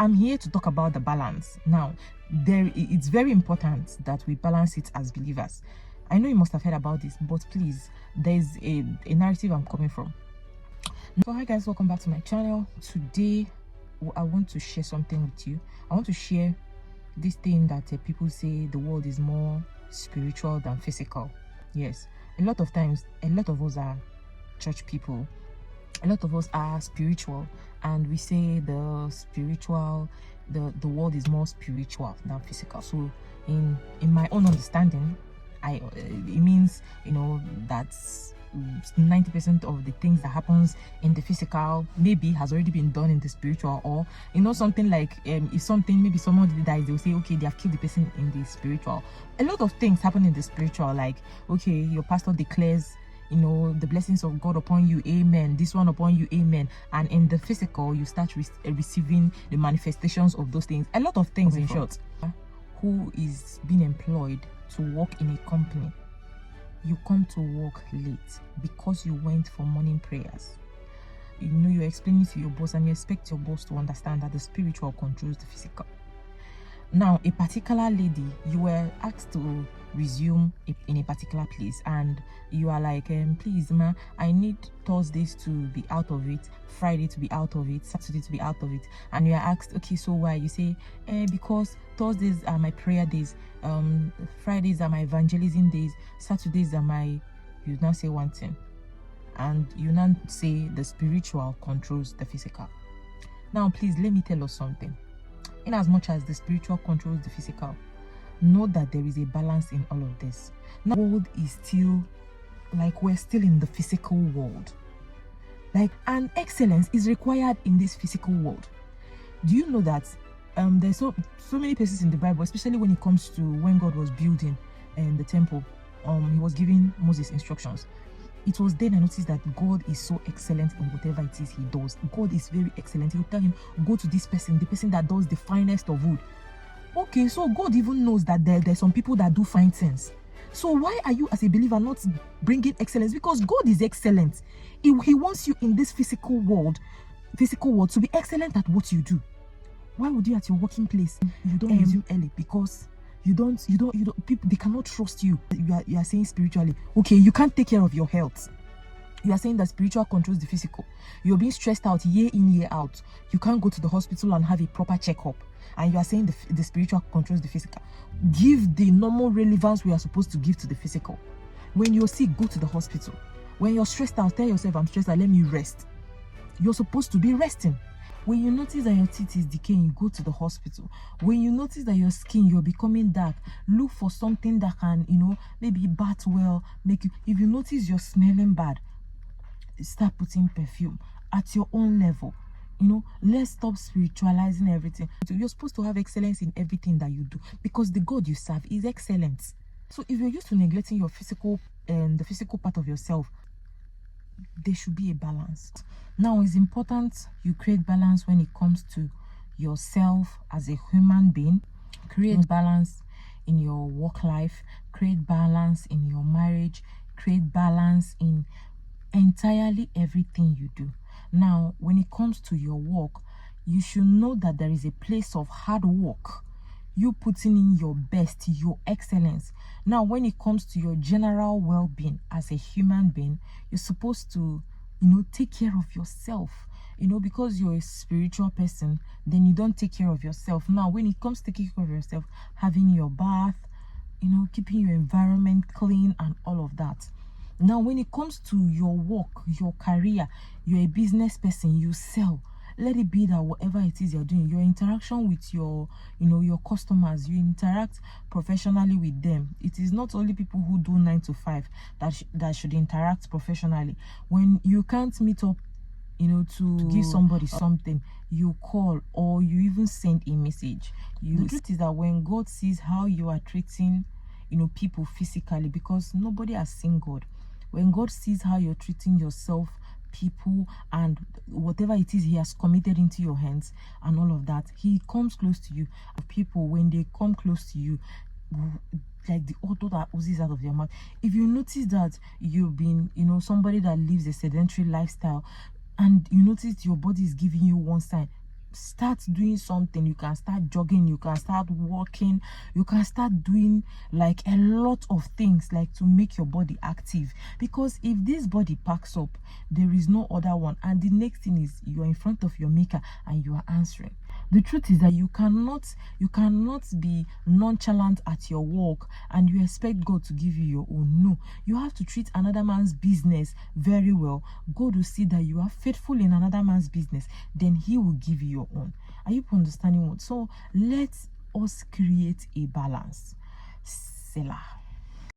I'm here to talk about the balance. Now, it's very important that we balance it as believers. I know you must have heard about this, but please, there's a narrative I'm coming from. So hi guys, welcome back to my channel. Today I want to share something with you. I want to share this thing that people say the world is more spiritual than physical. Yes, a lot of times, a lot of us are church people, a lot of us are spiritual, and we say the world is more spiritual than physical. So in my own understanding, it means, you know, that's 90% of the things that happens in the physical maybe has already been done in the spiritual. Or, you know, something like if something, maybe somebody dies, they'll say, okay, they have killed the person in the spiritual. A lot of things happen in the spiritual, like, okay, your pastor declares, you know, the blessings of God upon you, amen, this one upon you, amen. And in the physical, you start receiving the manifestations of those things. A lot of things, in short. Who is being employed to work in a company, you come to work late because you went for morning prayers. You know, you're explaining to your boss, and you expect your boss to understand that the spiritual controls the physical. Now, a particular lady, you were asked to resume in a particular place, and you are like, please ma, I need Thursdays to be out of it, Friday to be out of it, Saturday to be out of it. And you are asked, okay, so why? You say, because Thursdays are my prayer days, Fridays are my evangelism days, Saturdays are my, you now say one thing, and you now say the spiritual controls the physical. Now please, let me tell us something. In as much as the spiritual controls the physical, know that there is a balance in all of this. Now, the world is still, like, we're still in the physical world. Like, and excellence is required in this physical world. Do you know that there's so many places in the Bible, especially when it comes to when God was building the temple, he was giving Moses instructions. It was then I noticed that God is so excellent in whatever it is he does. God is very excellent. He will tell him, go to this person, the person that does the finest of wood. Okay, so God even knows that there's some people that do fine things. So why are you as a believer not bringing excellence? Because God is excellent. He wants you in this physical world to be excellent at what you do. Why would you at your working place, you don't resume early? Because you don't people, they cannot trust you. You are saying spiritually, okay, you can't take care of your health. You are saying that spiritual controls the physical. You're being stressed out year in, year out. You can't go to the hospital and have a proper checkup. And you are saying the spiritual controls the physical. Give the normal relevance we are supposed to give to the physical. When you're sick, go to the hospital. When you're stressed out, tell yourself, I'm stressed out, let me rest. You're supposed to be resting. When you notice that your teeth is decaying, go to the hospital. When you notice that your skin, you're becoming dark, look for something that can, you know, maybe bath well, make you. If you notice you're smelling bad, start putting perfume at your own level. You know, let's stop spiritualizing everything. You're supposed to have excellence in everything that you do, because the God you serve is excellent. So if you're used to neglecting your physical and the physical part of yourself, there should be a balance. Now, it's important you create balance when it comes to yourself as a human being. Create balance in your work life, create balance in your marriage, create balance in entirely everything you do. Now, when it comes to your work, you should know that there is a place of hard work, you putting in your best, your excellence. Now, when it comes to your general well-being as a human being, you're supposed to, you know, take care of yourself. You know, because you're a spiritual person, then you don't take care of yourself. Now, when it comes to taking care of yourself, having your bath, you know, keeping your environment clean and all of that. Now, when it comes to your work, your career, you're a business person, you sell. Let it be that whatever it is you're doing, your interaction with your, you know, your customers, you interact professionally with them. It is not only people who do 9 to 5 that should interact professionally. When you can't meet up, you know, to give somebody something, you call or you even send a message. The truth is that when God sees how you are treating, you know, people physically, because nobody has seen God. When God sees how you're treating yourself, people, and whatever it is he has committed into your hands and all of that, he comes close to you. People, when they come close to you, like the odor that oozes out of their mouth. If you notice that you've been, you know, somebody that lives a sedentary lifestyle, and you notice your body is giving you one sign, start doing something. You can start jogging, you can start walking, you can start doing like a lot of things, like to make your body active. Because if this body packs up, there is no other one. And the next thing is, you're in front of your maker and you are answering. The truth is that you cannot be nonchalant at your work and you expect God to give you your own. No, you have to treat another man's business very well. God will see that you are faithful in another man's business, then he will give you your own. Are you understanding what? So let us create a balance. Selah.